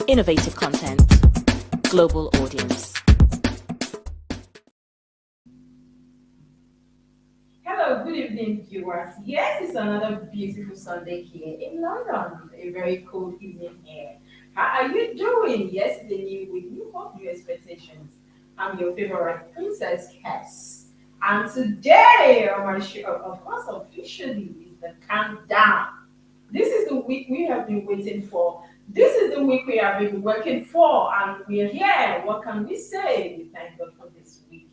Innovative content. Global audience. Hello, good evening, viewers. Yes, it's another beautiful Sunday here in London. A very cold evening here. How are you doing? Yes, the new week, new hope, new expectations. I'm your favorite Princess Cass. And today on my show, of course, officially is the countdown. This is the week we have been waiting for. This is the week we have been working for, and we're here. What can we say? We thank God for this week.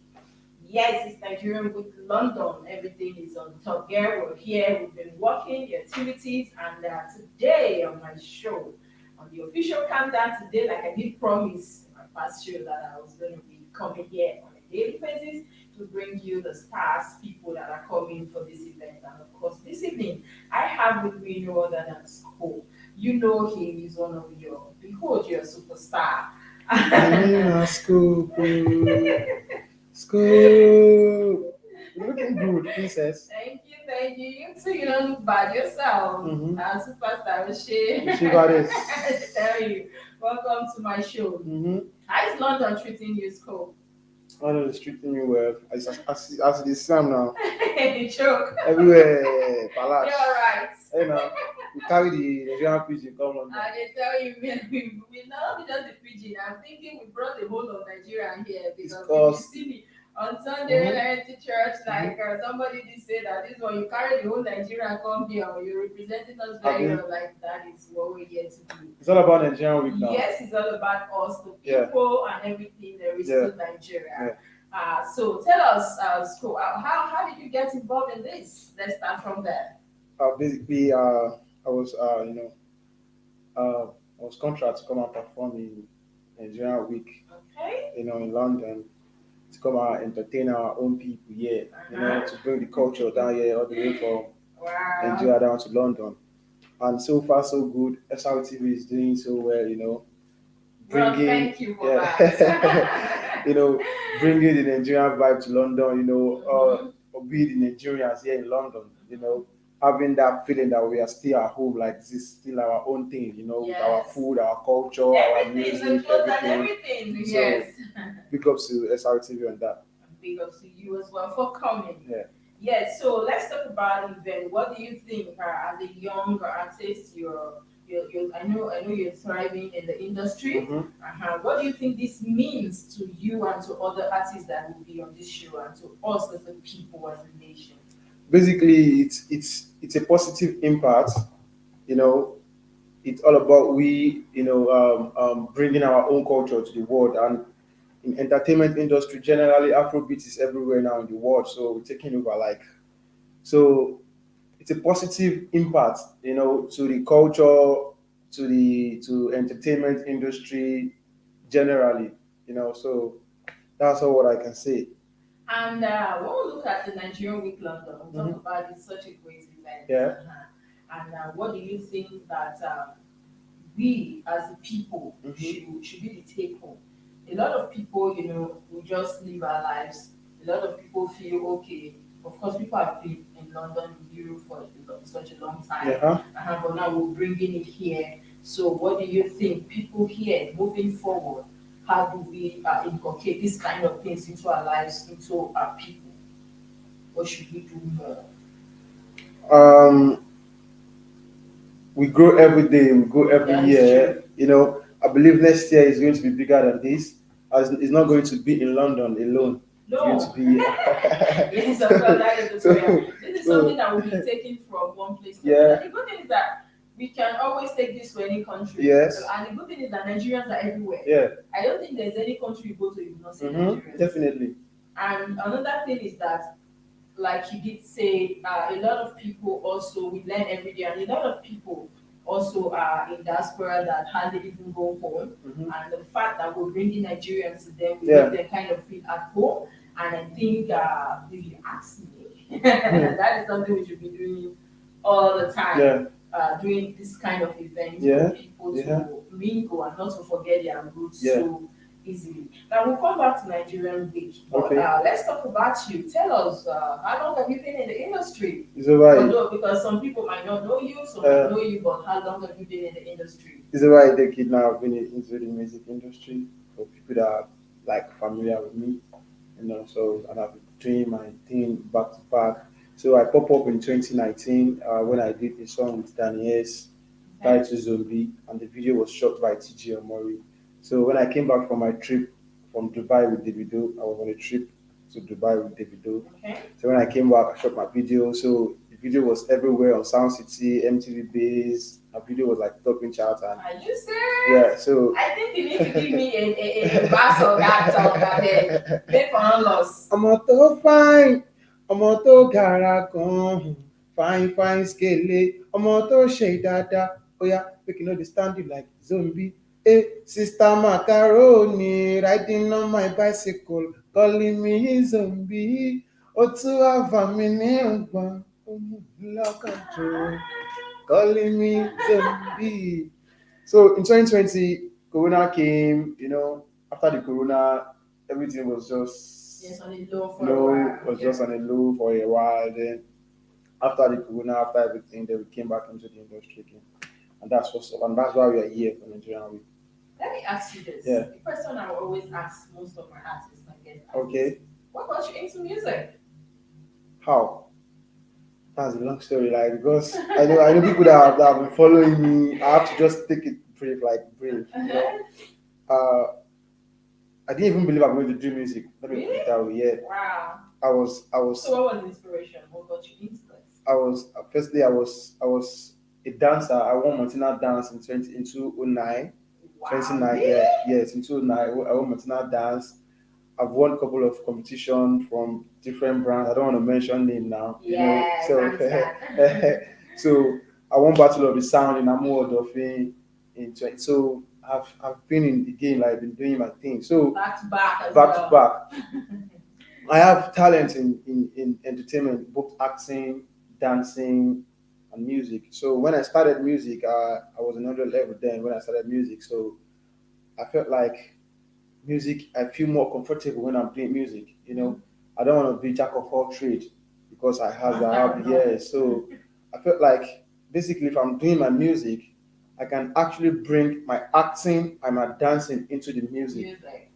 Yes, it's Nigerian with London. Everything is on top gear. We're here. We've been working the activities, and today on my show, on the official countdown today, like I did promise in my past show that I was going to be coming here on a daily basis to bring you the stars, people that are coming for this event. And of course, this evening I have with me no other than School. You know him. He's one of your behold your superstar. Yeah, Scoop. Scoop. You're looking good, princess. Thank you. You too, you don't look bad yourself. Mm-hmm. Superstar Oshe. She got this. I tell you. Welcome to my show. Mm-hmm. How is London treating you, Scope? London is treating me well. As it is Sam now. You joke. Everywhere, palace. You're right. Hey now, we carry the Nigerian pigeon come London. I tell you, we not just the pidgin. I'm thinking we brought the whole of Nigeria here because if you see me on Sunday when I went to church, like somebody did say that this one you carry the whole Nigeria come here, or you're representing us very well. Like that is what we're here to do. It's all about Nigerian week now. Yes, it's all about us, the people, and everything there is to Nigeria. So tell us, Sco, how did you get involved in this? Let's start from there. Basically, I was, I was contracted to come and perform in Nigerian week. Okay. In London, to come and entertain our own people here. To bring the culture down here all the way from Nigeria down to London. And so far, so good. SRTV is doing so well. Bringing, thank you for that. Bringing the Nigerian vibe to London. Or be the Nigerians here in London. Having that feeling that we are still at home, like this is still our own thing. With our food, our culture, our music, everything. Yes. Big ups to SRTV on that. Big ups to you as well for coming. Yeah. Yes, so let's talk about the event. What do you think as a young artist? I know you're thriving in the industry. Mm-hmm. What do you think this means to you and to other artists that will be on this show and to us as a people, as a nation? Basically, it's a positive impact. It's all about we bringing our own culture to the world. And in entertainment industry generally, Afrobeat is everywhere now in the world, so we're taking over. So it's a positive impact, to the culture, to entertainment industry generally, So that's all what I can say. And when we look at the Nigerian Week London, we talk about it's such a great event. Yeah. And what do you think that we as a people should be the take home? A lot of people, we just live our lives. A lot of people feel okay. Of course, people have been in London, in Europe for such a long time. But now we're bringing it here. So what do you think? People here, moving forward, how do we inculcate this kind of things into our lives, into our people? What should we do more? We grow every day, we grow every year. I believe next year is going to be bigger than this. As it's not going to be in London alone. No. It's going to be yes, of course, that is the prayer. This is something that will be taken from one place to another. The good thing is that we can always take this to any country. Yes. And the good thing is that Nigerians are everywhere. Yeah. I don't think there's any country you go to you will not see Nigerians. Definitely. And another thing is that, like you did say, a lot of people also, we learn every day, and a lot of people also are in diaspora that hardly even go home. And the fact that we're bringing Nigerians to them, we make them kind of feel at home. And I think, if you ask me, that is something we should be doing all the time. Doing this kind of event for people to mingle and not to forget their roots. So easily. Now we'll come back to Nigerian week, but Okay. let's talk about you. Tell us, how long have you been in the industry? It's alright. Although, because some people might not know you, some might Uh, know you, but how long have you been in the industry? it's alright. The kid now. I've been into the music industry for people that are like familiar with me. So and I've been doing my thing back to back. So I pop up in 2019 when I did a song with Danny S, Okay. titled Zombie, and the video was shot by TG Omori. So when I came back from my trip from Dubai with Davido, I was on a trip to Dubai with Davido. Okay. So when I came back, I shot my video. So the video was everywhere on Sound City, MTV Base. My video was like topping charts, and Are you serious? yeah. So I think you need to give me a verse of that song and then pay for no loss. ọmọ tó fine, ọmọ tó gara gan, fine fine scale, ọmọ tó ṣe dáadáa, oya make you no dey stand you like zombie. Hey, sister macaroni riding on my bicycle calling me zombie. Ó tún wá fà mí ní ọgbọ̀n, ó mú mi lọ́kàn jù, calling me zombie. So in 2020, Corona came. After the Corona, everything was just Yes, on the low for a low, while. was Yeah. just on a low for a while. Then after the Corona, after everything, then we came back into the industry again, and that's what's up, and that's why we are here for Nigerian Week. Let me ask you this. Yeah. The question I will always ask most of my artists, my guest artists. Okay, What got you into music? how? That's a long story, like because I know people that have been following me. I have to just take it brief. Uh, I didn't even believe I'm going to do music. Let me put it that way. Yeah, Wow. I was So what was the inspiration? What got you into this? firstly I was a dancer. I won Montana dance in 2009. Wow. 29, Really? yeah, yes, in 2009 I won Montana dance. I've won a couple of competition from different brands. I don't want to mention name now. Yes, I So understand. so I won Battle of the Sound in Amu Odofin in 20. So I've been in the game, like been doing my thing. So Back to back as back to well. back. I have talent in entertainment, both acting, dancing, and music. So when I started music, I was another level then when I started music. So I felt like music, I feel more comfortable when I'm doing music. I don't want to be jack of all trade because I have yeah. So I felt like basically if I'm doing my music, I can actually bring my acting and my dancing into the music. Music.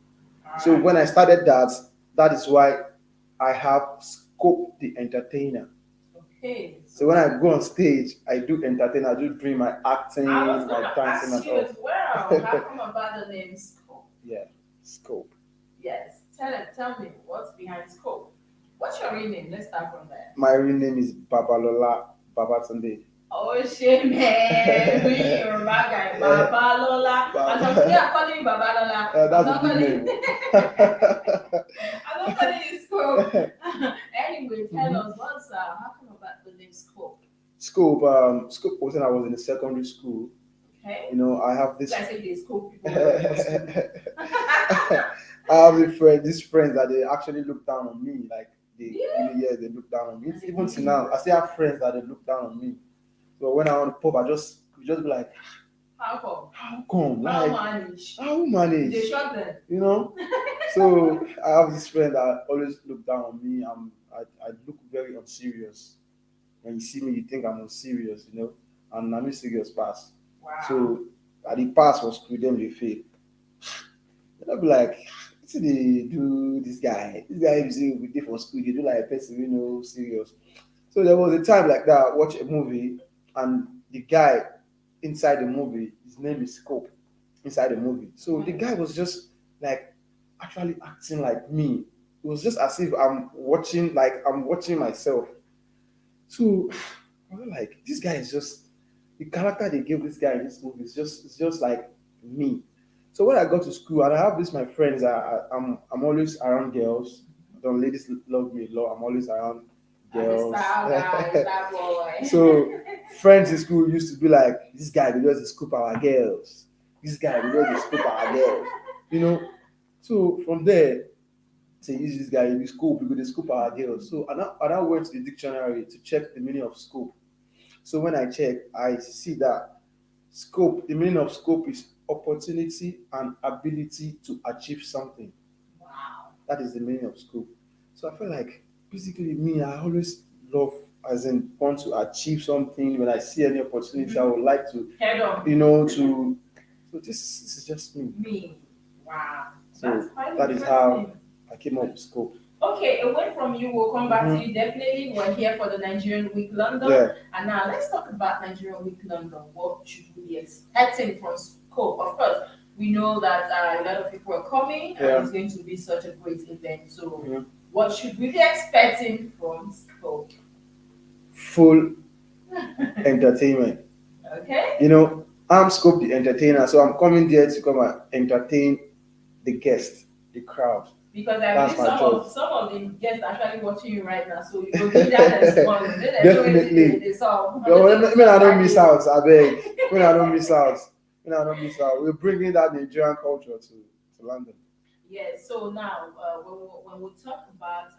So Alright. when I started that, that is why I have Scope the Entertainer. Okay. So when I go on stage, I do entertain, I do bring my acting, I was my gonna dancing ask and you all. as well. How come about the name Scope? Yeah, Scope. Yes. Tell me what's behind Scope. What's your real name? Let's start from there. My real name is Babalola Babatunde. Oh shit, man. We Yoruba guy. Baba Lola. And from today I'm calling you Baba Lola. I'm That's not a calling big you name. I'm not calling you Scope. Anyway, tell Mhm. us how come about the name Scope? Scope was when I was in the secondary school. Okay. I have this. Like I said, they scope people for school. I have these friends that they actually look down on me. Like they Yeah. really, yeah, they look down on me. And they Even look till now, I still have friends that they look down on me. So when I want to pop, I just be like, How come? how come? How Like manage? how manage? They shot them. You know? So I have this friend that always look down on me. I look very unserious. When you see me, you think I'm unserious. And I'm a serious pass. Wow. So at the pass was with them they fail. And I'll be like, what do they do this guy? This guy is with day for school, they do like a person, serious. So there was a time like that, I watch a movie and the guy inside the movie, his name is Scope inside the movie. So the guy was just like actually acting like me. It was just as if I'm watching myself. So I was like, this guy is just the character they gave this guy in this movie is just like me. So when I got to school and I have this my friends, I'm always around girls. Don't ladies love me a lot. I'm always around As a girls. style guy, style boy. So friends in school used to be like, this guy we just scoop our girls. This guy we just scoop our girls. You know. So from there, say use this guy, you scoop, we go to scoop our girls. So and I went to the dictionary to check the meaning of scoop. So when I check, I see that Scope, the meaning of scope is opportunity and ability to achieve something. Wow. That is the meaning of scope. So I feel like basically me, I always love as in want to achieve something. When I see any opportunity, I would like to, Head on. to so this is just me. Me. Wow. So That's quite that is how interesting. I came up with scope. Okay, away from you, we'll come back to Mhm. you. Definitely, we're here for the Nigerian Week London. Yeah. And now let's talk about Nigerian Week London. What should we be expecting from Scope? Of course, we know that a lot of people are coming Yeah. and it's going to be such a great event. So, Mhm. what should we be expecting from Scope? Full entertainment. Okay? I'm Scope the entertainer, so I'm coming there to come and entertain the guests, the crowd. Because I That's believe my job. some of the guests are actually watching you right now, so you will give that response. Definitely. They saw. When I don't miss out, I beg. When I don't miss out. We're bringing that Nigerian culture to London. Yes, so now when we talk about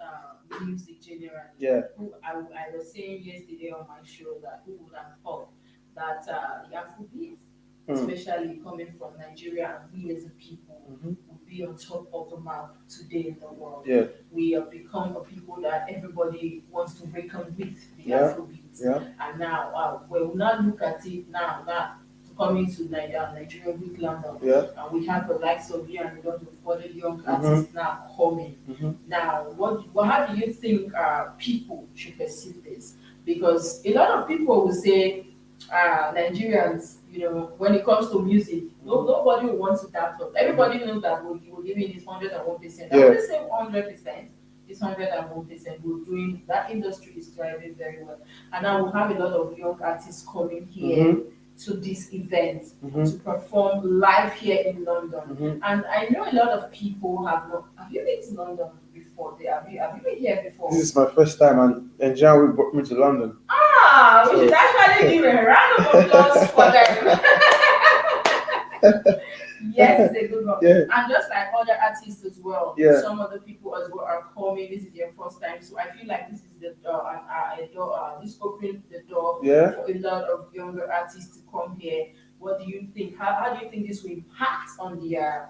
music generally, Yeah. I was saying yesterday on my show that who would have thought that the Afrobeat, especially coming from Nigeria, and we as a people would be on top of the map today in the world. Yeah. We have become a people that everybody wants to reckon with the Yeah. Afrobeat. Yeah. And now we will not look at it now that coming to Nigeria Week London. Yeah. And we have the likes of you and a lot of other young artists now coming. Now, how do you think people should perceive this? Because a lot of people will say Nigerians, when it comes to music, nobody will want to doubt us. Everybody knows that we're giving this 101%. I wouldn't say 100%. This 101%, we're doing that. Industry is thriving very well, and now we have a lot of young artists coming here to this event to perform live here in London. And I know a lot of people have not. Have you been to London before? Have you been here before? This is my first time, and Nigerian brought me to London. We should actually give a round of applause for them. Yes, it's a good one. Yeah. And just like other artists as well, Yeah. some other people as well are coming. This is their first time, so I feel like this is the door, and this opened the door Yeah. for a lot of younger artists to come here. What do you think? How do you think this will impact on their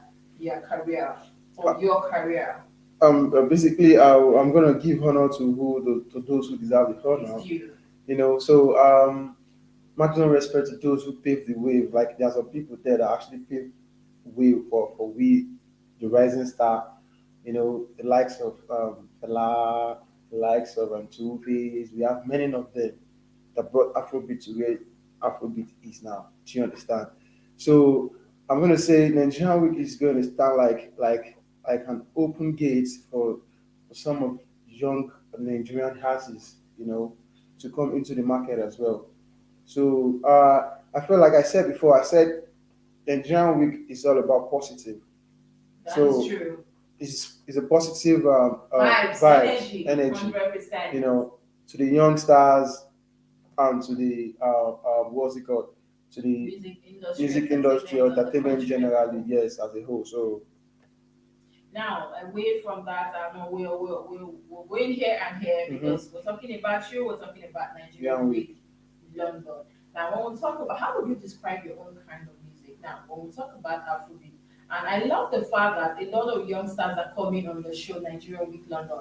career or your career? Basically, I'm gonna give honor to those who deserve the honor. You. So maximum respect to those who paved the way. Like there are some people there that actually paved the way for we, the rising star. The likes of Fela, the likes of Two Face. We have many of them that brought Afrobeat to where Afrobeat is now. Do you understand? So I'm gonna say Nigerian Week is gonna stand like an open gate for some of young Nigerian artists, to come into the market as well. So I feel like I said before, I said Nigerian Week is all about positive. That's So true. It's a positive Vibes, energy, 100%. To the young stars and to the what's it called, to the music industry or entertainment generally, yes, as a whole. So now, away from that, we're going here and here because we're talking about you, we're talking about Nigerian Week London. Now, when we talk about how would you describe your own kind of music? Now, when we talk about Afrobeat, and I love the fact that a lot of youngsters are coming on the show Nigerian Week London.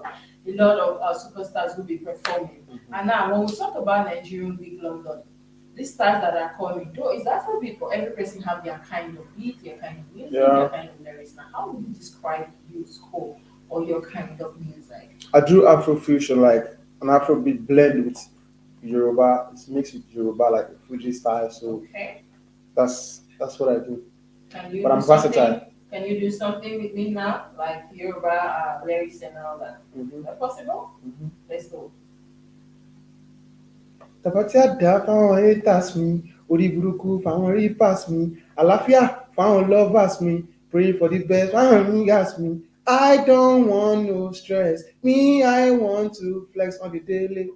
A lot of superstars will be performing. And now, when we talk about Nigerian Week London, these stars that are coming, though, is Afrobeat for every person have their kind of beat, their kind of music, their kind of lyrics. Now, how would you describe your scope or your kind of music? I do Afrofusion, like an Afrobeat blend with Yoruba. It's mixed with Yoruba, like a Fuji style. So that's what I do. But I'm versatile. Can you do something with me now, like Yoruba lyrics and all that? Is that possible? Let's go. Tàbátí àdá fáwọn haters mi, orí burúkú fáwọn reapers mi, àlàáfíà fáwọn lovers mi, praying for the best fáwọn niggas mi. I don't want no stress, me I want to flex on the daily.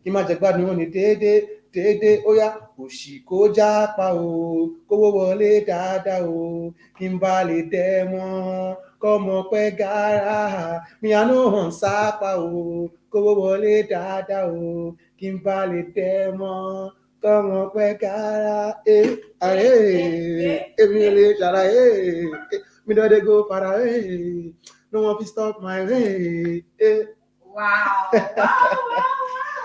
Kí má jẹ gbádùn wọn ní déédéé, ó yá òṣì kó jápa o, kówó wọlé dáadáa o, kí n bá lè dẹ mọ́, kọ́mọ pẹ́ gàrà, mi I no wan sápa o, kówó wọlé dáadáa o, kí n bá lè dẹ mọ́. Come on, Kwekara, really shall me know they go far away. No one will stop my way. Wow, wow, wow, wow.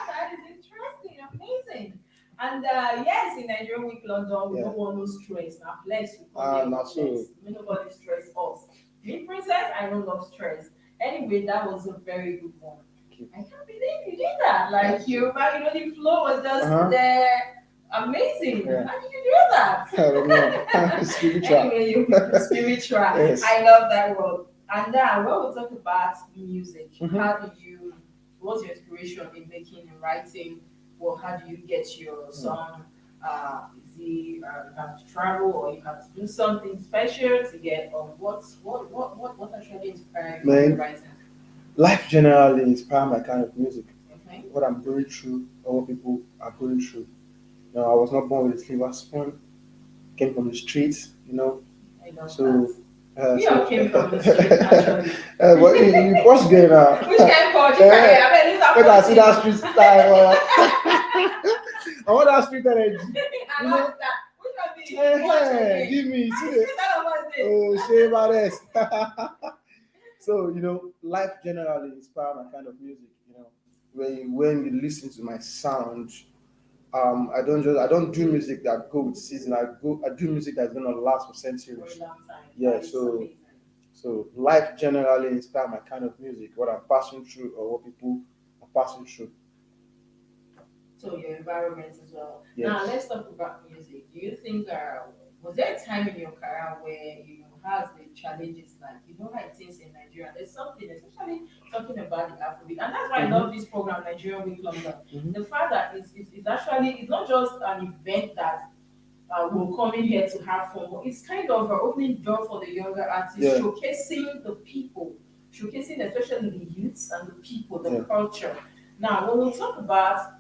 That is interesting, amazing. And yes, in Nigerian week London, we Yeah. don't want no stress. Now, flex, we come Ah, here not with so. flex. Nobody stress us. Me, princess, I don't love stress. Anyway, that was a very good one. I can't believe you did that. Like the flow was just there. Amazing. Yeah. How did you do that? I don't know. Spiritual. Anyway, you spiritual. Yes. I love that word. And when we talk about music, Mhm. how do you? What's your inspiration in making and writing? Well, how do you get your song? Is it you have to travel or you have to do something special to get? Or what actually inspired you in Man, writing? life generally inspires my kind of music. Okay, What I'm going through, or what people are going through. You know, I was not born with a silver spoon. Came from the streets. You know, I love so. that. We all came from the street actually. But you push game now. Which kind of culture? I mean, leave Look at see that that street style. I want that street energy. I You love know, that. Which one be? Watch again. give me. I See see the, that was it. oh, shame about this. So you know, life generally inspire my kind of music. You know, when you listen to my sound, I don't do music that go with season. I do music that's gonna last for For centuries. a long time. Yeah, That is so amazing. so life generally inspire my kind of music, what I'm passing through or what people are passing through. So your environment as well. Yes. Now let's talk about music. Do you think was there a time in your career where has the challenges like how it is in Nigeria? There's something, especially talking about the Afrobeat, and that's why I love this program, Nigerian Week London. Mhm. The fact that it's actually it's not just an event that will come in here to have fun, but it's kind of an opening door for the younger artists, Yeah. showcasing the people, showcasing especially the youths and the people, the Yeah. culture. Now, when we talk about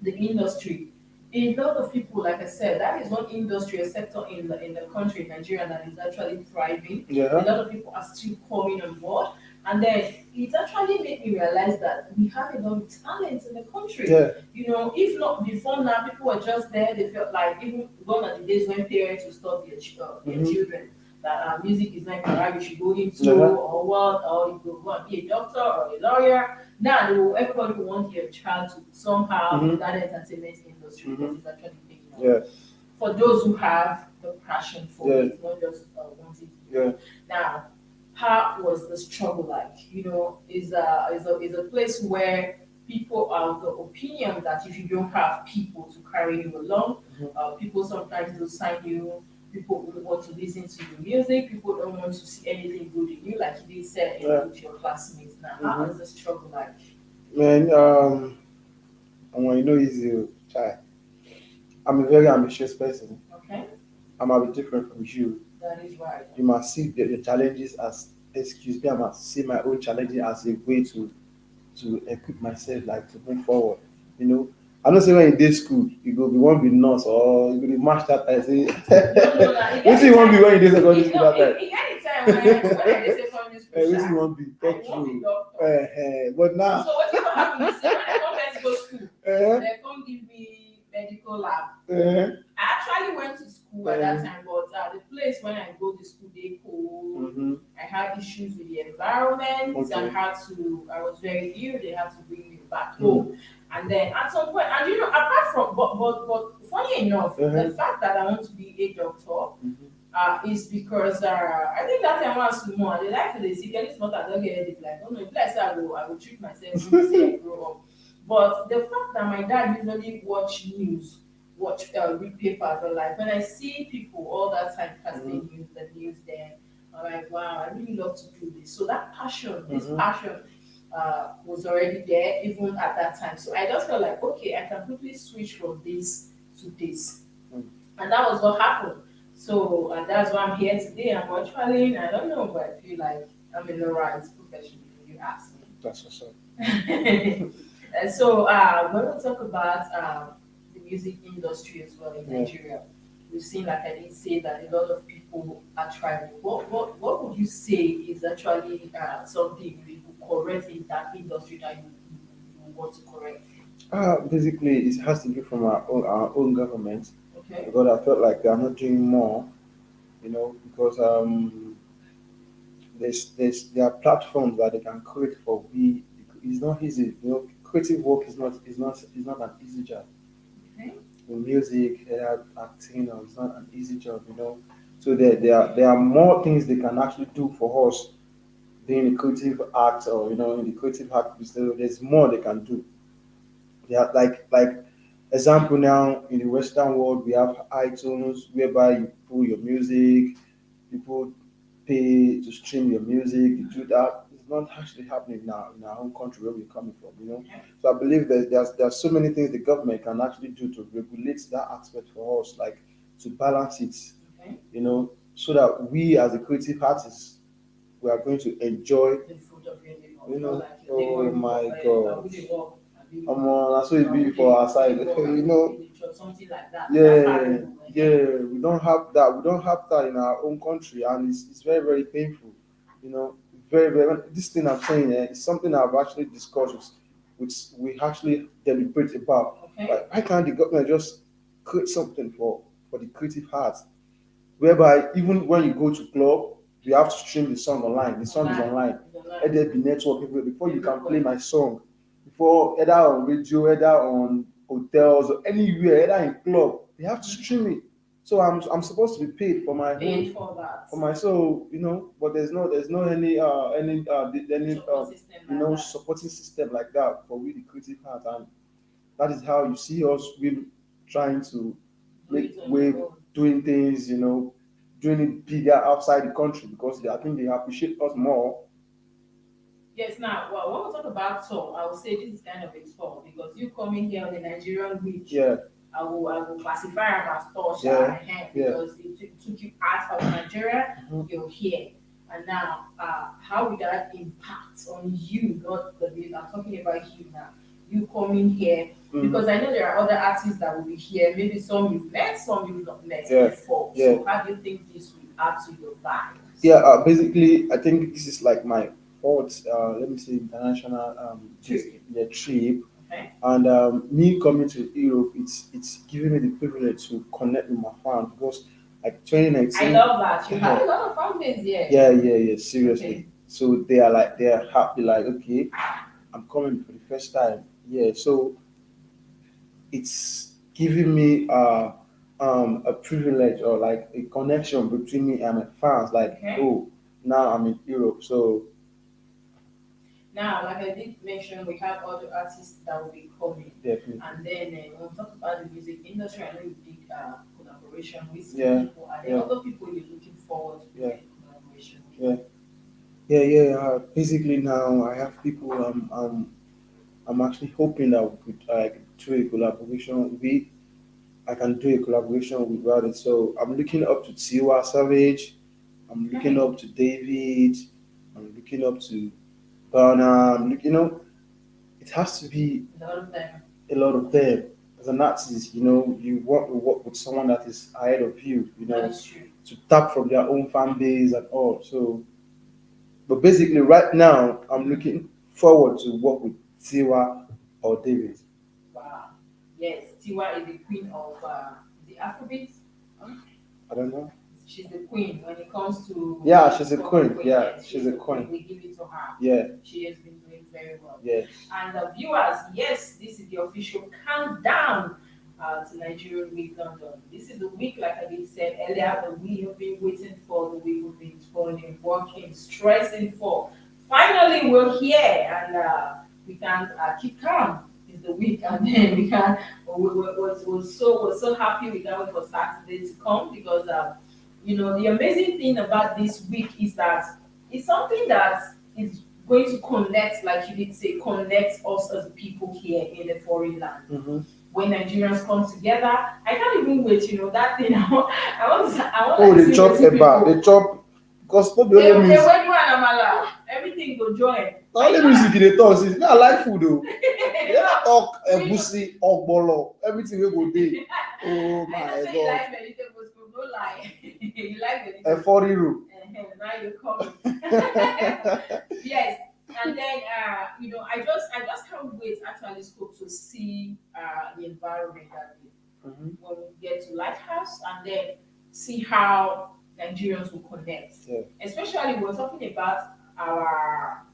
the industry. A lot of people, like I said, that is one industry, a sector in the country, in Nigeria, that is actually thriving. A Yeah. lot of people are still coming on board. And then it actually made me realize that we have a lot of talent in the country. Yeah. If not before now, people were just there. They felt like even gone are the days when parents would stop their Mhm. children that music is not a career you should go into, Yeah. or what, or you go and be a doctor or a lawyer. Now, everybody will want their child to somehow Mhm. in that entertainment industry because Mhm. it's actually paying off. Yeah. For those who have the passion for Yeah. it, not just wanting to do Yeah. it. Now, how was the struggle like? Is a place where people are of the opinion that if you don't have people to carry you along, people sometimes will sign you. People who want to listen to your music. People don't want to see anything good in you, like you did said Yeah. with your classmates. Now, how is the struggle like? Man, and when you know easy, child. I'm a very ambitious person. Okay, I might be different from you. that is right. You must see your challenges as excuse me, I must see my own challenges as a way to equip myself like to move forward. You know. I don't say when in day school you go be one be nurse or you go be match that I say No, what you want be when you day secondary school that time? Anytime when I did secondary school, What you want be I talk want be true. doctor. But now So what you happen is when I come medical school, uh, they come give me medical lab. uh, I actually went to school at that time, but the place when I go to school, they cold. mhm. I had issues with the environment. Okay. I was very ill. They had to bring me back home. And then at some point, and apart from, but funny enough, the fact that I want to be a doctor is because I think that time I was small. They like to they see this not I don't get it like no if I say I will treat myself when I grow up. But the fact that my dad usually read papers, or like when I see people all that time casting the news there, I'm like, wow, I really love to do this. So that passion, this passion was already there even at that time. So I just felt like, okay, I can quickly switch from this to this. And that was what happened. So, and that's why I'm here today. I'm actually, I don't know, but I feel like I'm in the right profession if you ask me. That's what's up. And so, when we talk about the music industry as well in Nigeria, we've seen, like I did say, that a lot of people are trying. What would you say is actually something you could correct in that industry that you want to correct? Basically, it has to be from our own government Okay. because I felt like they are not doing more, because there are platforms that they can create for we. It's not easy, creative work is not an easy job. Okay. In music, acting, it's. Not an easy job. So there are more things they can actually do for us being a creative act, or in the creative act. So there's more they can do. Yeah, like example now in the Western world, we have iTunes whereby you put your music, people pay to stream your music. You do that. It's not actually happening now in our own country where we're coming from. Okay. So I believe that there's so many things the government can actually do to regulate that aspect for us, like to balance it, Okay. so that we as a creative artists we are going to enjoy. The fruit of your labor. You Not know, like you take oh money my for God. we dey work, abi That's what it be for our side. something like that. That Yeah, parable, yeah, we don't have that. We don't have that in our own country, and it's very, very painful. Very, very. This thing I'm saying is something I've actually discussed, which we actually deliberate about. Okay. Like, why can't the government just create something for the creative arts, whereby even when you go to club, you have to stream the song online. The song is online. Let there be network everywhere before you can play my song. Before either on radio, either on hotels or anywhere, either in club, they have to stream it. So I'm supposed to be paid for my Paid own for that. but there's no any Support system like that. supporting system like that for we the creative art, and that is how you see us we trying to Do make it on way your own. doing things, doing it bigger outside the country because I think they appreciate us more. Yes, now, well, when we talk about tour, I would say this is kind of a tour because you coming here on the Nigerian week, Yeah, I will classify them as tour Yeah, yeah. because it took you out of Nigeria, Mhm. you're here. And now, how will that impact on you, not the music? I'm talking about you now. You coming here, because I know there are other artists that will be here. Maybe some you've met, some you've not met Yeah, before. yeah. So, how do you think this will add to your life? Yeah, basically, I think this is like my fourth, let me say, international Trip. trip, Okay. and me coming to Europe, it's giving me the privilege to connect with my fans because, like I 2019. love that. You have a lot of fan base here. Yeah, yeah, yeah. Seriously. Okay. So they are happy. Like, okay, I'm coming for the first time. Yeah. So it's giving me a privilege or like a connection between me and my fans. Like, Okay. oh, now I'm in Europe. So Now, like I did mention, we have other artists that will be coming. definitely. And then when we talk about the music industry, I know you did collaboration with some Yeah, people. Are there yeah. other people you're looking forward to Yeah. doing collaboration with? Yeah. Yeah. Basically, now I have people. I'm actually hoping that we could do a collaboration with. I can do a collaboration with Rowdy. So I'm looking up to Tiwa Savage. I'm looking up to David. I'm looking up to Burner. It has to be A lot of them. a lot of them. As an artist, you want to work with someone that is ahead of you, That is true. to tap from their own fan base and all. So, but basically, right now, I'm looking forward to work with Tiwa or David. Wow. Yes, Tiwa is the queen of the Afrobeat. Huh? I don't know. She's the queen when it comes to Yeah, she's a spoken queen. Yeah, Yes, she's a the queen. We give it to her. Yeah, She has been doing very well. yeah. And viewers, yes, this is the official countdown to Nigerian Week London. This is the week, like I did said earlier, that we have been waiting for, the week we've been toiling, working, stressing for. Finally, we're here, and we can keep calm. Is the week, and then we can. We're so happy we can't wait for Saturday to come because the amazing thing about this week is that it's something that is going to connect, like you did say, connect us as people here in the foreign land. Mm-hmm. When Nigerians come together, I can't even wait. That thing. I want Oh, to they see chop wetin eba. They people. chop because not the They only music. wedu and amala, everything go join. Na only music they talk. See, I like food though. They don't talk We- egusi, ogbolo, everything we go dey. Oh I know my say you God. like vegetables, but no lie. You like vegetables. Efori roux. Now you're coming. Yes, and then I just can't of ways actually scope to see the environment that we, Mhm. when we get to Lighthouse and then see how Nigerians will connect. Yeah. Especially we're talking about our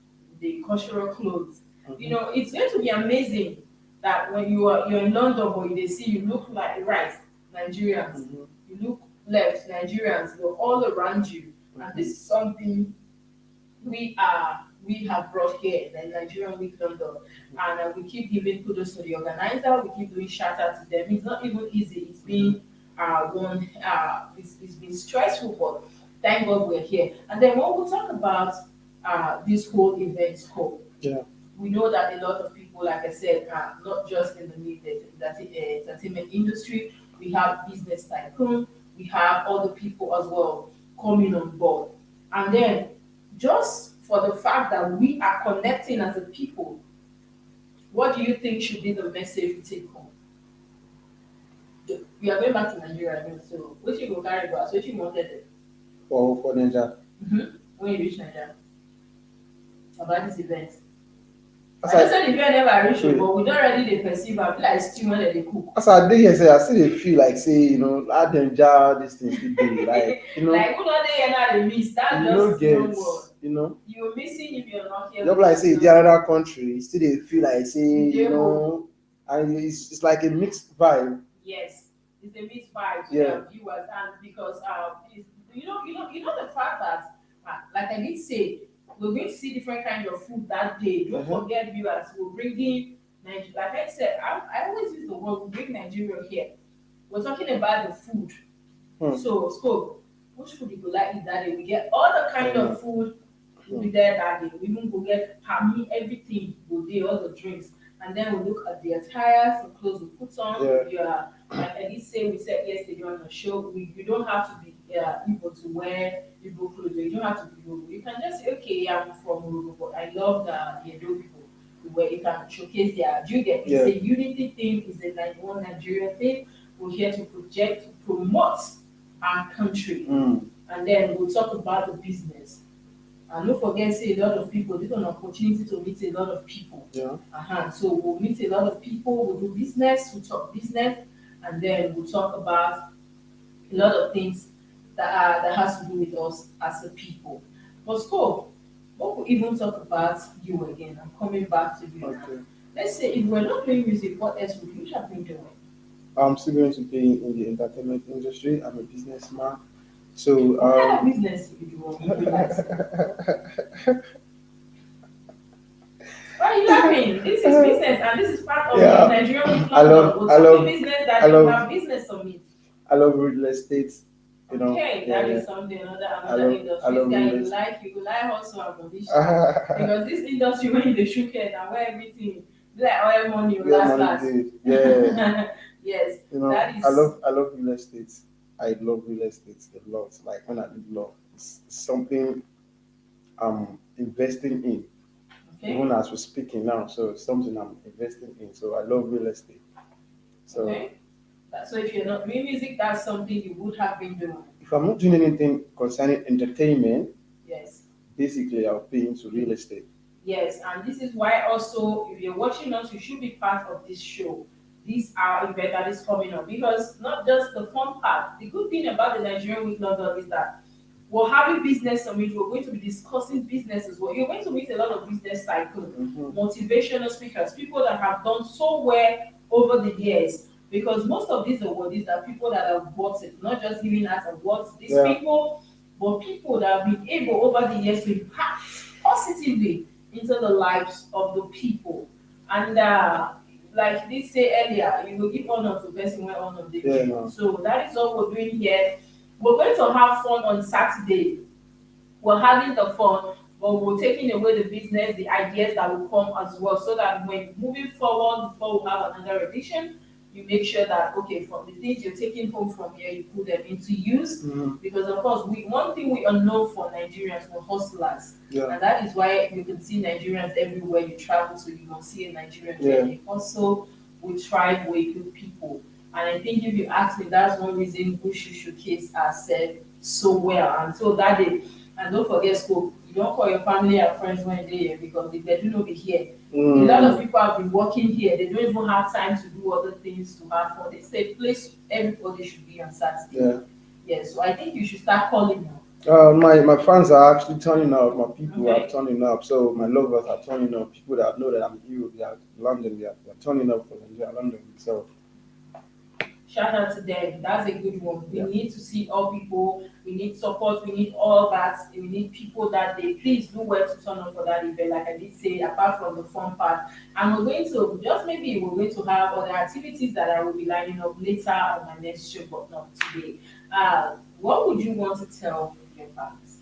the cultural clothes. You Mhm. know, it's going to be amazing that when you're in London, but they see you look like right Nigerians, Mhm. you look left Nigerians, they're all around you, and this is something we have brought here in the Nigerian Week London, and we keep giving kudos to the organizer. We keep doing shout out to them. It's not even easy. It's been it's been stressful, but thank God we're here. And then when we talk about this whole event scope, Yeah. we know that a lot of people, like I said, are not just in the media that entertainment industry. We have business tycoon. We have other people as well coming on board, and then just for the fact that we are connecting as a people, what do you think should be the message we take home? We are going back to Nigeria again, so what you go carry go? So what you wanted it? For Ninja. When you reach Nigeria about this event. As I I just said the event never reach, wait, but we don't already dey perceive am like stew when they cook. as I dey here, say I still dey feel like say that dem jar this thing still dey Like who don't dey now dey miss? That's you no just get one word. you know You're missing if you're not here. just like say e dey another country, you still dey feel like say You dey home. and it's like a mixed vibe. Yes, it's a mixed vibe to Yeah. their viewers, and because you know the fact that like I did say, we're going to see different kind of food that day. Don't Mhm. forget, viewers, we're bringing like I said, I always use the word we bring Nigeria here. We're talking about the food. Hmm. So scope, which food you go like eat that day? We get all the kind of food will be there that day. We even go get pami, everything will be all the drinks. And then we look at the attire, the clothes we put on. Yeah. Yeah, like I did say, we said yesterday on the show, you don't have to be Igbo to wear Igbo clothes. You don't have to be Igbo. You can just say, okay, I'm from Igbo, but I love the Edo people. Where you can showcase their, do you get? Yeah. It's a unity thing, it's a one Nigeria thing. We're here to project, to promote our country. Mm. And then we'll talk about the business. And don't forget, say a lot of people, this is an opportunity to meet a lot of people. Yeah. So we'll meet a lot of people, we'll do business, we'll talk business, and then we'll talk about a lot of things that has to do with us as a people. But Scope, what we even talk about you again? I'm coming back to you now. Okay. Let's say if we're not doing music, what else would you have been doing? I'm still going to be in the entertainment industry. I'm a businessman. So What kind of business do you want? Would you like to do? Why are you laughing? This is business, and this is part of Yeah. the Nigerian Week I love- London. I We're love- talking business that I you love- have business summit. I love real estate. Okay, Yeah, that yeah. is something another I love- industry. I love This guy real you like hustle and position. Because this industry when you dey shook head and where everything be like oil money will Yeah, last. money did. Yeah. Yes, that is I love real estate. I love real estate a lot. Like when I do law, it's something I'm investing in. okay. Even as we're speaking now, so it's something I'm investing in. So I love real estate. So Okay. So if you're not doing music, that's something you would have been doing. if I'm not doing anything concerning entertainment, Yes. basically I'll be into real estate. Yes, and this is why also, if you're watching us, you should be part of this show. This our event that is coming up, because not just the fun part. The good thing about the Nigerian Week London is that we're having business summit. We're going to be discussing business as well. You're going to meet a lot of business cycles, Mhm. motivational speakers, people that have done so well over the years. Because most of these awards are people that have bought it, not just giving us awards. These Yeah. people, but people that have been able over the years to impact positively into the lives of the people. And like they say earlier, you will give honor to the person where honor they Yeah, due. no. So that is what we're doing here. We're going to have fun on Saturday. We're having the fun, but we're taking away the business, the ideas that will come as well, so that when moving forward, before we have another edition, you make sure that okay, from the things you're taking home from here, you put them into use. Mhm. Because of course, one thing we are known for Nigerians, we're hustlers. Yeah. And that is why you can see Nigerians everywhere you travel to. You will see a Nigerian Yeah. journey. Also, we thrive with good people. And I think if you ask me, that's one reason we should showcase ourselves so well. And so that day, And don't forget school. You don't call your family and friends when they're here because if they do not be here. A Mm. lot of people have been working here. They don't even have time to do other things to have fun. It's a place everybody should be on Saturday. Yeah. Yeah, so I think you should start calling now. My fans are actually turning up. My people are Okay. turning up. So my lovers are turning up. People that know that I'm here, they are in London. They are turning up for Nigeria, London. So Shout out to them. That's a good one. We yeah. need to see all people. We need support. We need all that. We need people that they please do well to turn up for that event. Like I did say, apart from the fun part, and we're going to just maybe we're going to have other activities that I will be lining up later on my next show, but not today. What would you want to tell your fans?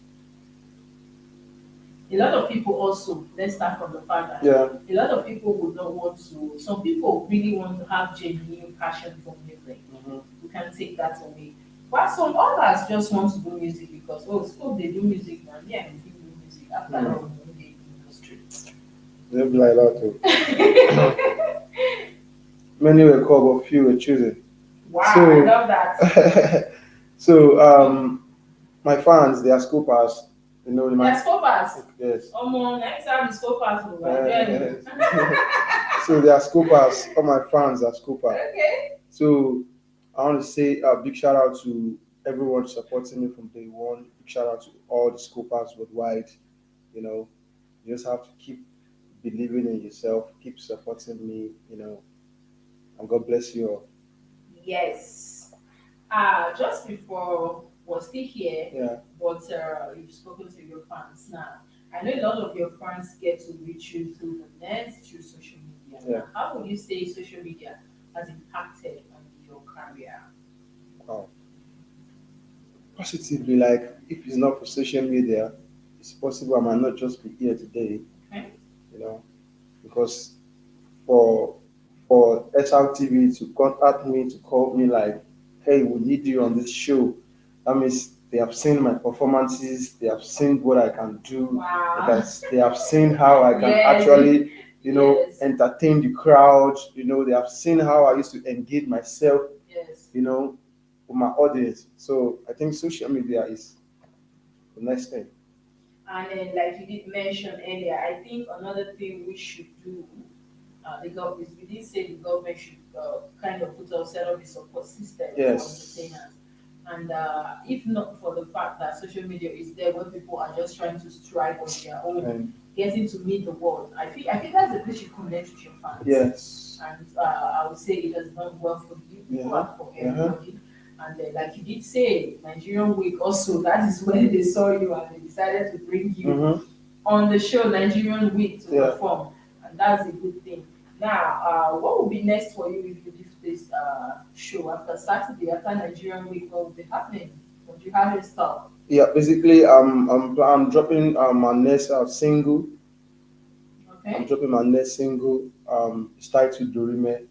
A lot of people also, let's start from the fact that Yeah. a lot of people would not want to, some people really want to have genuine passion for music. Mhm. We can take that away. While some others just want to do music because, oh, so they do music now, yeah, we do music. After all, we do the industry. They'll be like that too. Many were called, but few were chosen. Wow, So- I love that. So my fans, they are scoopers. You know, they They're might. scopers. Yes. Next time the scopers will Yes. So they are scoopers. All my fans are scoopers. Okay. So I want to say a big shout out to everyone supporting me from day one. Big shout out to all the scoopers worldwide. You know, you just have to keep believing in yourself, keep supporting me. You know, and God bless you all. Yes. Just before we're still here, Yeah. but you've spoken to your fans now. I know a lot of your fans get to reach you through the net, through social media. Yeah. How would you say social media has impacted on your career? Wow. Positively, like if it's not for social media, it's possible I might not just be here today. Okay. You know, because for SRTV to contact me to call me like, hey, we need you on this show. That means they have seen my performances, they have seen what I can do, Wow. they have seen how I can Yes. actually, Yes. entertain the crowd. You know, they have seen how I used to engage myself, Yes. with my audience. So I think social media is the next thing. And then, like you did mention earlier, I think another thing we should do, the government, we did say the government should kind of put out set up a support system for Yes. entertainers. And if not for the fact that social media is there where people are just trying to strive on their own, And getting to meet the world, I think that's the place you connect with your fans. yes. And I would say it has done well for you people and for Uh-huh. everybody. And like you did say, Nigerian Week also, that is when they saw you and they decided to bring you Mhm. on the show Nigerian Week to Yeah. perform. And that's a good thing. Now, what will be next for you if you do this show after Saturday, after Nigerian Week? What will be happening? What do you have in store? Yeah, basically, I'm dropping my next single. I'm Okay? dropping my next single. It's titled Dorime.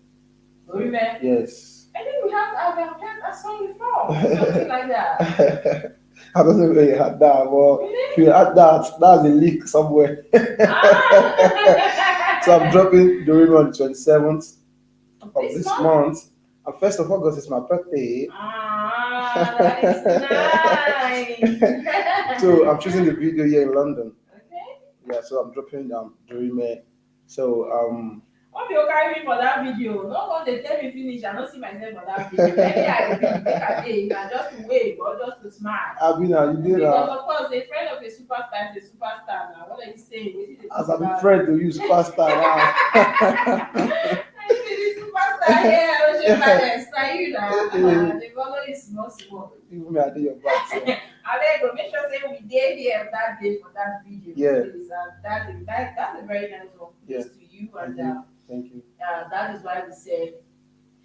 Remember, Yes. I think I've heard that song before, something like that. I don't know where you had that, but Really? if you had that, that's a leak somewhere. Ah! So I'm dropping Dorime on the 27th of This this month? month. And 1st of August is my birthday. Ah, that is nice. So I'm choosing the video here in London. Okay. Yeah, so I'm dropping Dorime. So What you carry me for that video? No one they tell me finish. I don't see myself for that video. Maybe I will make a day, and just to wave or just to smile. I've been you did Because of course, a friend of a superstar is a superstar. Now, what are you saying? What is it as I'm about? afraid to use pasta now. I need a superstar here. I don't share my nest. Are you now? The follow is small, small. Even me, I do your back. So. I beg you, make sure say we did here that day for that video. Yeah. Please, that's a very nice one. Yeah. Please to you Thank and you. Thank you. that is why we said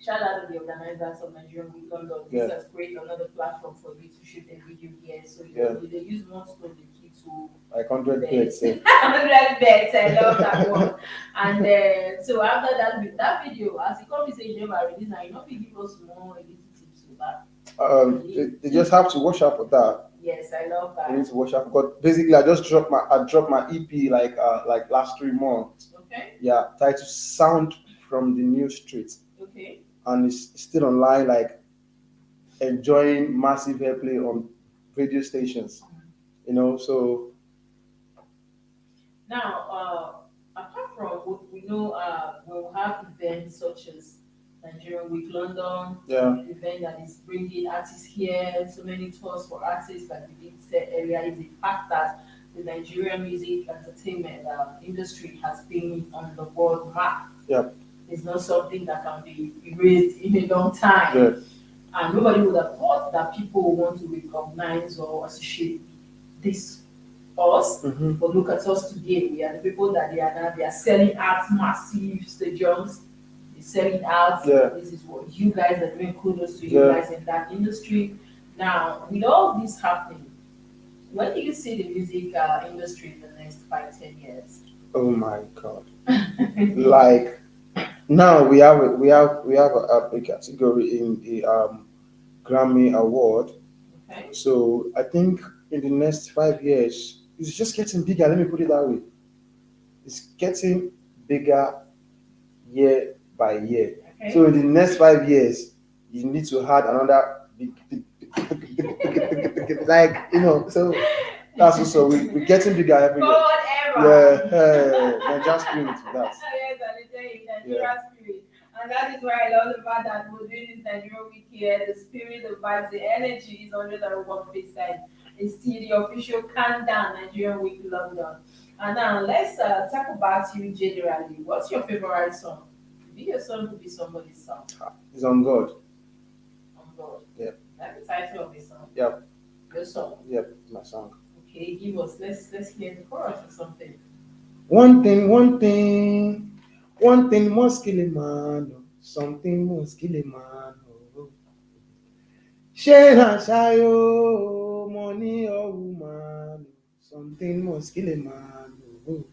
shout out to the organizers of Nigerian Week London. This Yeah. has created another platform for you to shoot a video here. So Yeah. they use one stone the key to Like 100 beds. 100 bets. I love that one. And so after that video, as you come say you never release, now you know we give us more little tips for that. They just have to watch out for that. Yes, I love They need that. to watch out because basically I dropped my EP like last 3 months. Okay, Yeah, titled Sound from the New Street, okay. and it's still online, like enjoying massive airplay on radio stations. So Now, apart from what we know, when we have events such as Nigerian Week London, yeah, event that is bringing artists here, so many tours for artists, like we did say earlier, is the fact that the Nigerian music entertainment industry has been on the world map. yeah, It's not something that can be erased in a long time. yeah, And nobody would have thought that people would want to recognize or associate this us. hmm, But look at us today. We are the people that they are now. They are selling out massive stadiums. They're selling out. yeah, This is what you guys are doing. Kudos to you yeah. guys in that industry. Now, with all this happening, when do you see the music industry in the next 5, 10 years? Oh my God! Like now we have a category in the Grammy Award. Okay. So I think in the next 5 years, it's just getting bigger. Let me put it that way. It's getting bigger year by year. Okay. So in the next 5 years, you need to add another big, like So that's also we're getting bigger every year. Forward Yeah, ever. Nigerian spirit with that. Yes, I tell you, Yeah, Nigerian spirit. And that is why I love the fact that we're doing this Nigerian week here. The spirit, the vibes, the energy is 101%. It's still the official countdown Nigerian week London. And now let's talk about you generally. What's your favorite song? Be your song could be somebody's song. it's on God. On God. Yep, That's the title of the song. yep, Your song. yep. It's my song. Okay, give us let's hear the chorus or something. One thing must kill a man. Oh. Something must kill a man. Oh. Share and shayo, money or woman. Something must kill a man. Oh.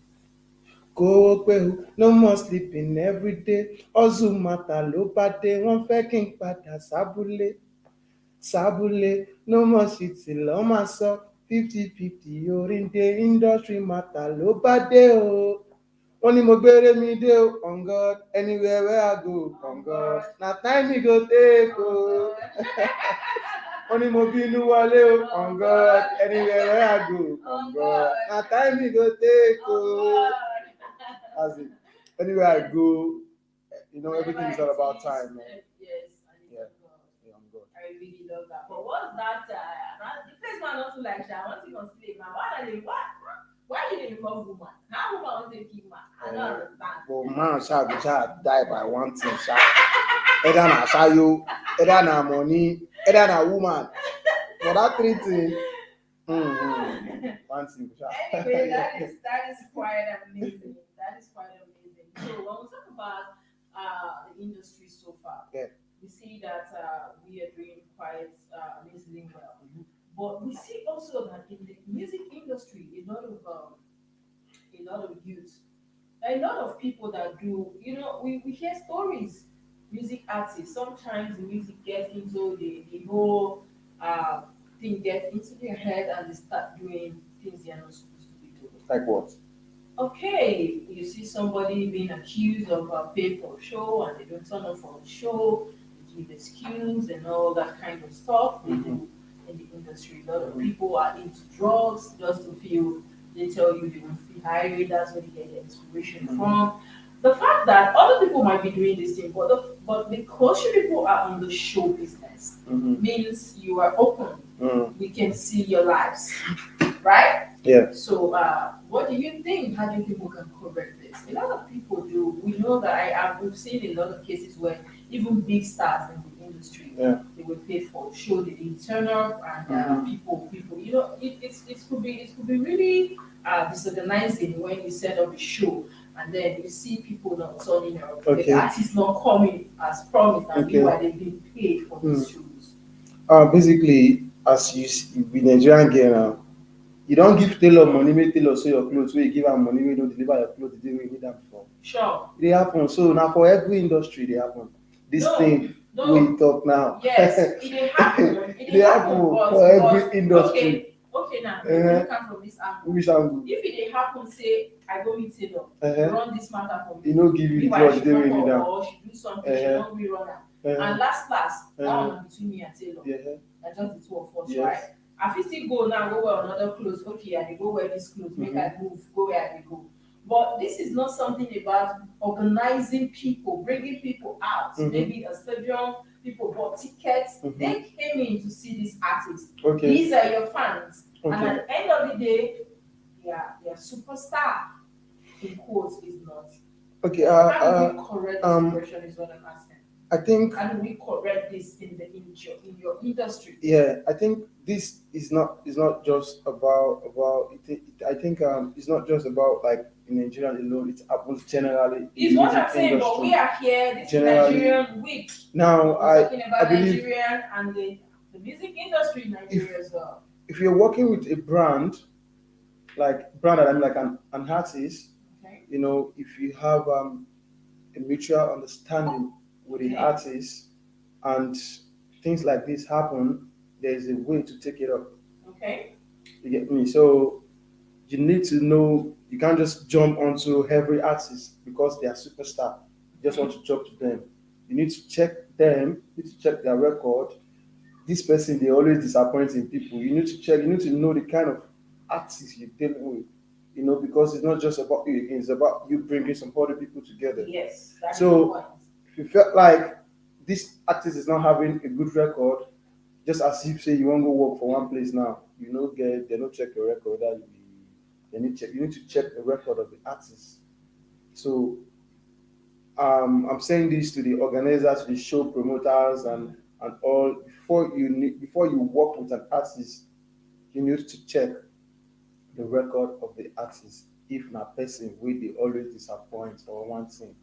Kówó pé o, no more sleeping every day. Hustle matter ló bá dé, wọ́n fẹ́ kí n padà sábúlé. No more shitty lọ́ máa sọ, 50-50 orí ń dé, industry matter ló bá dé o. Wọ́n ní mo gbére mi dé o, on God, anywhere where I go, on God. Na time me go take o. Wọ́n ní mo bínú wọlé o, on God, anywhere where I go, on God. Na time me go take o. As in, anywhere I go, everything is all about time, man. Yes, and it's Yeah, God. yeah, I'm good. I really love that. But what's that? The place man not too like that. One thing on slave man. Why are they? Why you didn't love woman? How woman want to keep man? I don't understand. But man shall die by one thing, sha. Either na shayo, either na money, either na woman. For that three thing, one thing, sha. Anyway, that is quite amazing. That is quite amazing. So when we talk about the industry so far, Yeah. we see that we are doing quite amazingly well. But we see also that in the music industry, a lot of youth, a lot of people that do, we hear stories. Music artists, sometimes the music gets into the whole thing gets into their head and they start doing things they're not supposed to be doing. Like what? Okay, you see somebody being accused of pay for a show and they don't turn up for the show, they give excuse and all that kind of stuff they do in the industry. A lot of people are into drugs just to feel, they tell you they want to feel higher, that's where they get their inspiration from. The fact that other people might be doing this thing, but because you people are on the show business, means you are open. We can see your lives, right? Yeah. So, what do you think? How do you people can correct this? A lot of people do. We know that we've seen a lot of cases where even big stars in the industry, they were paid for a show, they didn't turn up, and people, it could be really disorganizing when you set up a show and then you see people not turning up, the artist not coming as promised, and meanwhile they've been paid for these shows. Basically, as you see, with Nigerian girl now, you don't give tailor money, make tailor sew your clothes. Where you give am money, wey don't deliver your clothes the day wey you need them before. Sure. They happen. So now for every industry, they happen. This thing we talk now. Yes, it happen. It happen for every industry. Okay, now you come from this angle. Which angle? If it happen, say I go meet tailor, run this matter for me. You know, give you the clothes the day wey you need them. Or she do something, she don't rerun am. And last, that one na between me and tailor. Na just the two of us, right? I fit still go now, go wear another clothes. Okay, I dey go wear this clothes, make I move, go where I dey go. But this is not something about organizing people, bringing people out. Maybe a stadium, people bought tickets. They came in to see this artist. Okay. These are your fans. And Okay. at the end of the day, their superstar, in quotes, is not. Okay. How do we correct this impression is what I'm asking. I think. How do we correct this in your industry? Yeah, I think this is not just about I think it's not just about like in Nigeria alone. It happens generally. It's what I'm saying, but we are here. This is Nigerian week. Now We're talking about I believe Nigerian and the music industry in Nigeria as well. If you're working with a brand, I'm like an artist, Okay. you know, if you have a mutual understanding with the artist and things like this happen, there's a way to take it up. Okay. You get me? So you need to know you can't just jump onto every artist because they are superstar. You just want to talk to them. You need to check them, you need to check their record. This person, they always disappointing people. You need to check, you need to know the kind of artist you're dealing with. You know, because it's not just about you again, it's about you bringing some other people together. Yes, that's the point. If you felt like this artist is not having a good record, just as if say you want to go work for one place now, they don't check your record. You need to check the record of the artist. So I'm saying this to the organizers, the show promoters, and all before you work with an artist, you need to check the record of the artist. If not person will they always disappoint or one thing.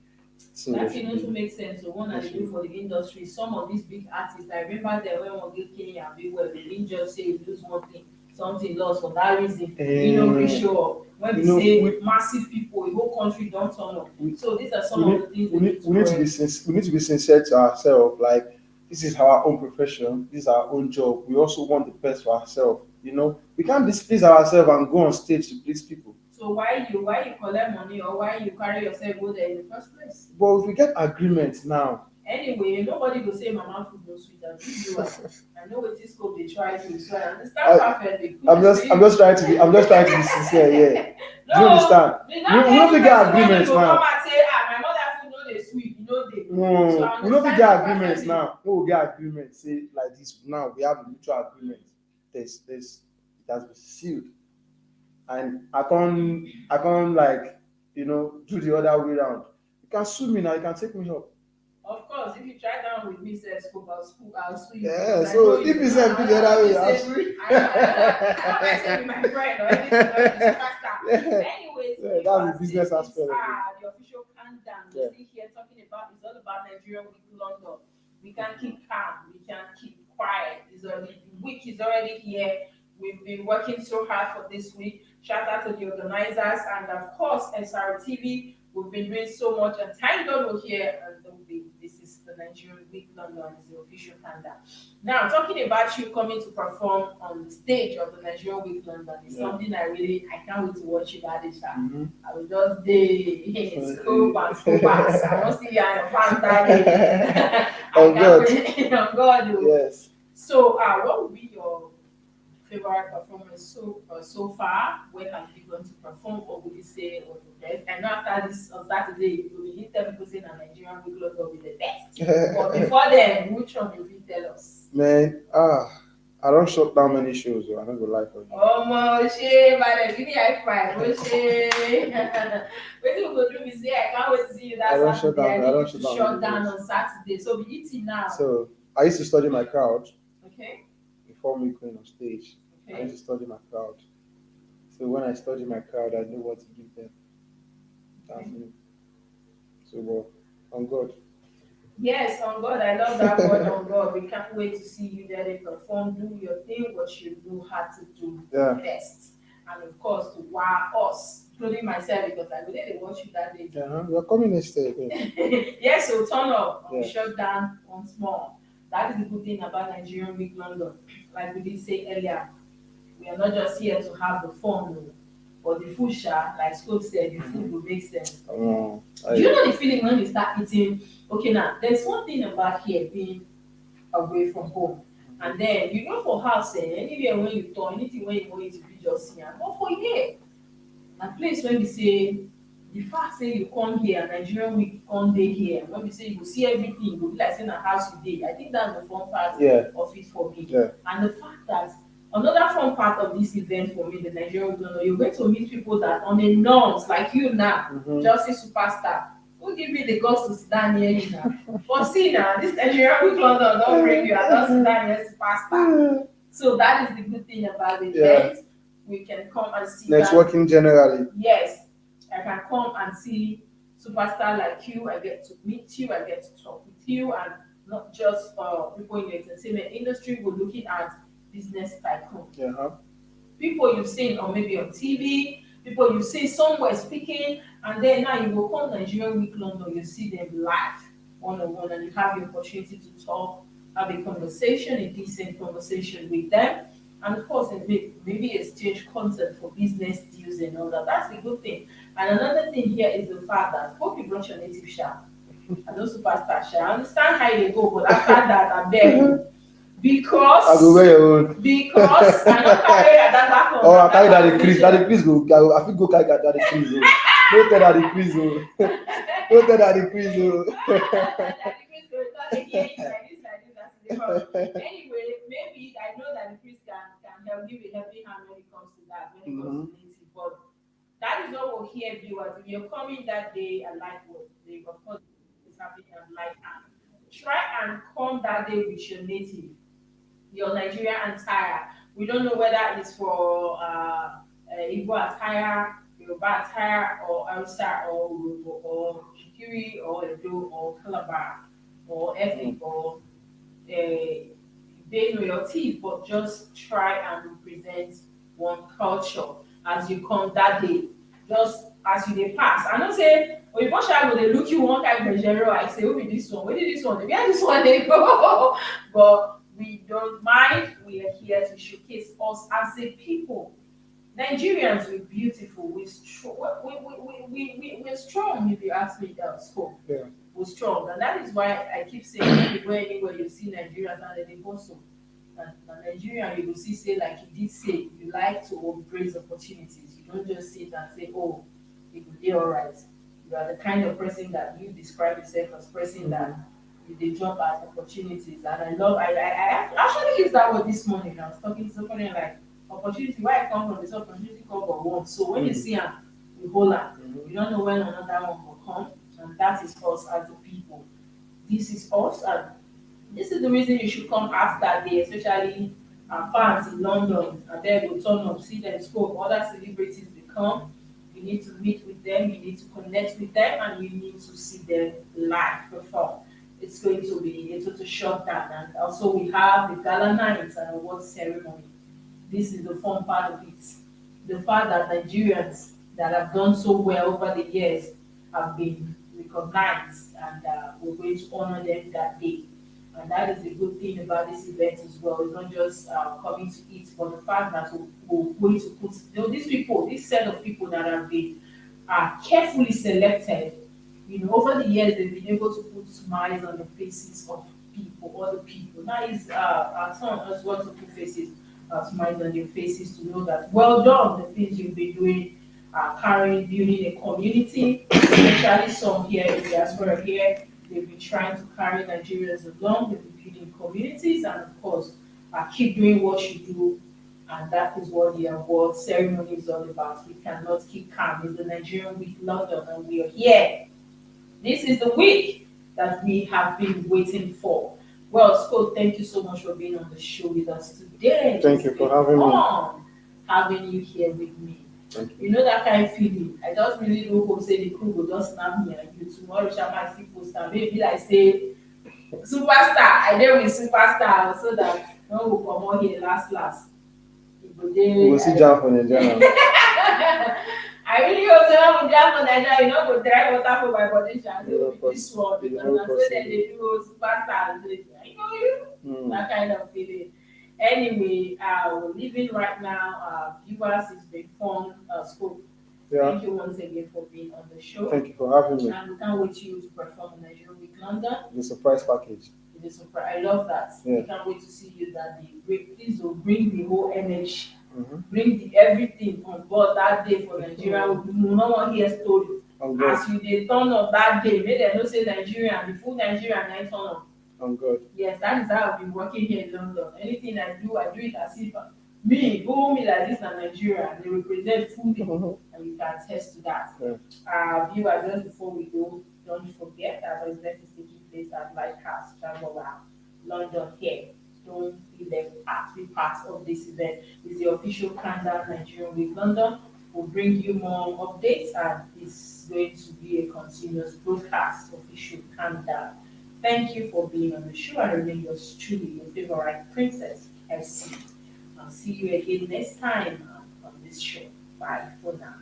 So that to make sense. So one I do for the industry, some of these big artists, I remember that when one get Kenya and be well, they didn't just say lose one thing, something lost for that reason. Show up. When we say massive people, the whole country don't turn up. So these are some of the things we need to be sincere to ourselves. Like this is our own profession, this is our own job. We also want the best for ourselves. You know, we can't displease ourselves and go on stage to please people. So why you collect money or why you carry yourself go there in the first place? But if we get agreement now. Anyway, nobody will say mama food no sweet. I know what this scope they try to, so I understand perfectly. I'm just trying to be sincere, yeah. No, do you understand? We don't get agreements now. Come and say, my mother food no dey sweet, you know they. No, we don't get agreements now. We will get agreements. Say like this now. We have a mutual agreement. This it has been sealed. And I can't like, you know, do the other way around. You can sue me now, you can take me up. Of course, if you try down with me, say scope, I'll sue you. Yeah, so if you say the other way, I say my friend or anything. Anyways, that's the business aspect. The official countdown. We're still here talking about it's all about Nigerian week London. We can't keep calm, we can't keep quiet. The week is already here. We've been working so hard for this week. Shout out to the organizers and of course SRTV. We've been doing so much and thank God we're here and this is the Nigerian Week London is the official countdown. Now talking about you coming to perform on the stage of the Nigerian Week London is something I can't wait to watch you that day. I will just day scope and scope back. I want to see you and your fans that day. On God. Yes. So what would be your favorite performance so far? Where have you gone to perform, or would you say was the best? I know after this on Saturday, you will tell people saying that Nigerian Week London will be the best. But before then, which one will you tell us? Man, I don't shut down many shows. I don't go live for you. Oh my shit, man! Give me high five. Oh shit! What you go do? Me say I can't wait to see you that Saturday. I don't shut down on Saturday. So be eating now. So I used to study my crowd. Okay. Before me going on stage, I used to study my crowd. So when I study my crowd, I know what to give them. That's me. So well, on God. Yes, on God. I love that word on God. We can't wait to see you there to perform, do your thing, what you do, how to do best. And of course to wow us, including myself, because I believe they watch you that day. You're coming next day again. Yes, so turn up and shut down once more. That is the good thing about Nigerian Week London. Like we did say earlier, we are not just here to have the fun, but the food like Scope said, the food will make sense. Do you know the feeling when you start eating? Okay, now there's one thing about here being away from home. And then you know for house, anywhere when you turn, anything when you want it to be just here. But for here, na place wey be say the fact say you come here Nigerian week come dey here when be say you go see everything you go be like say na house you dey. I think that's the fun part Yeah. of it for me. Yeah. And the fact that another fun part of this event for me, the Nigerian week, you're going to meet people that on a norms like you now, just a superstar. Who give me the guts to sit down here you now? But see now, this Nigerian week London don't bring you, I don't sit down here superstar. So that is the good thing about the event. We can come and see networking generally. Yes, I can come and see superstar like you. I get to meet you. I get to talk with you, and not just people in the entertainment industry. We're looking at business tycoon. People you've seen or maybe on TV, people you've seen somewhere speaking, and then now you will come Nigerian Week London. You see them live, one-on-one, and you have the opportunity to talk, have a conversation, a decent conversation with them. And of course, maybe exchange content for business deals and all that. That's the good thing. And another thing here is the fact that hope you brought your native sha. I know superstar sha. I understand how you go, but after that, I beg. Because I go wear your own. Because I don't carry that one. Oh, I carry that decrease. That decrease go. I think go carry that decrease. Don't tell that decrease. Don't tell that decrease. Anyway, maybe I know that the priest can help give a helping hand when it comes to that, when it comes to native. But that is what we'll hear, viewers. If you're coming that day and like what they of course is happening and like try and come that day with your native, your Nigerian attire. We don't know whether it's for Igbo attire, Yoruba attire, or Hausa, or Shikiri, or Edo, or Calabar, or ethnic, or they know your teeth, but just try and represent one culture as you come that day. Just as you dey pass. I know say Oyibo Sha go dey look you one kind of general. I say, who be this one? Where did this one? Where this one they go? But we don't mind. We are here to showcase us as a people. Nigerians, we're beautiful. We're strong. We're strong. If you ask me, that scope. Yeah. We're strong, and that is why I keep saying anywhere you see Nigerians and they also. And Nigerian, you will see say like you did say, you like to embrace opportunities. You don't just sit and say, oh, it will be all right. You are the kind of person that you describe yourself as person that they jump at opportunities. And I actually used that word this morning. I was talking to somebody like opportunity. Where I come from, this opportunity come for one. So when you see them, you hold on. You don't know when another one will come, and that is us as the people. This is us, and this is the reason you should come after that day, especially our fans in London. And then will turn up, see them scope. Other celebrities they come. You need to meet with them. You need to connect with them, and you need to see them live perform. It's going to be a total shutdown. And also we have the gala nights and award ceremony. This is the fun part of it. The fact that Nigerians that have done so well over the years have been recognized, and we're going to honor them that day. And that is the good thing about this event as well. It's not just coming to eat, but the fact that we're going to put these people, this set of people that have been carefully selected. Over the years, they've been able to put smiles on the faces of people, other people. Now it's our turn as well to put smiles on their faces to know that well done, the things you've been doing, carrying, building a community, especially some here in diaspora here. They've been trying to carry Nigerians along, they've been building communities, and of course, keep doing what you do. And that is what the award ceremony is all about. We cannot keep calm. It's the Nigerian Week London, and we are here. This is the week that we have been waiting for. Well, Scott, thank you so much for being on the show with us today. Thank you for having me. Having you here with me. You know that kind of feeling. I just really don't hope say the crew will just snap me and you tomorrow shall might see poster. Maybe I say superstar. I dare with superstar so that no will come on here last. We will see Jam for Nigeria. I really hope someone will jump on Nigeria, go dry water for my body. This one, because I'm so that they do superstars. That kind of feeling. Anyway, we're leaving right now. Viewers, it's been fun. Scope. Yeah. Thank you once again for being on the show. Thank you for having me. And we can't wait you to perform in Nigerian Week London. The surprise package. You'll be surprised. I love that. Yeah. I can't wait to see you that day. Please bring the whole energy. Mhm. Bring everything on board that day for Nigeria. We will not want to hear stories. On God. As you dey turn up that day, make dem know say Nigerian, the full Nigerian na turn up. On God. Yes, that is how I've been working here in London. Anything I do it as if me, who me like this na Nigeria, they represent fully, and you can attest to that. Yeah. Viewers, just before we go, don't forget that our event is taking place at Lighthouse Chambala, London here. Don't be left out, be part of this event. It's the official countdown Nigerian Week London. We'll bring you more updates, and it's going to be a continuous broadcast, official countdown. Thank you for being on the show. I remain yours truly, your favorite princess, SC. I'll see you again next time on this show. Bye for now.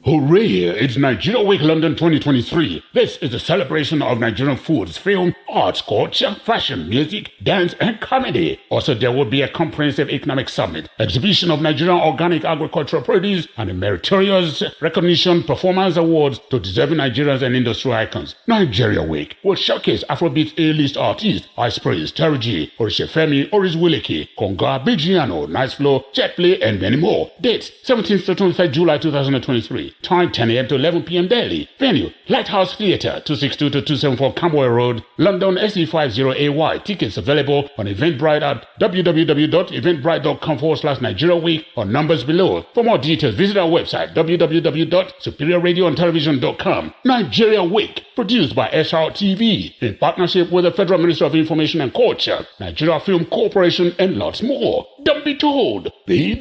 Hooray! It's Nigeria Week London 2023. This is a celebration of Nigerian foods, film, arts, culture, fashion, music, dance, and comedy. Also, there will be a comprehensive economic summit, exhibition of Nigerian organic agricultural produce, and a meritorious recognition performance awards to deserving Nigerians and industry icons. Nigeria Week will showcase Afrobeat A-list artists, Ice Prince, Terry G, Orishefemi, Oris Wileke, Konga, Bigiano, Nice Flow, Jetplay, and many more. Dates, 17th to 23rd July 2023. Time 10 a.m. to 11 p.m. daily. Venue, Lighthouse Theatre, 262 to 274 Camberwell Road, London SE50AY. Tickets available on Eventbrite at www.eventbrite.com/Nigeria Week or numbers below. For more details, visit our website www.superiorradioandtelevision.com. Nigeria Week, produced by SRTV in partnership with the Federal Ministry of Information and Culture, Nigeria Film Corporation, and lots more. Don't be told. Be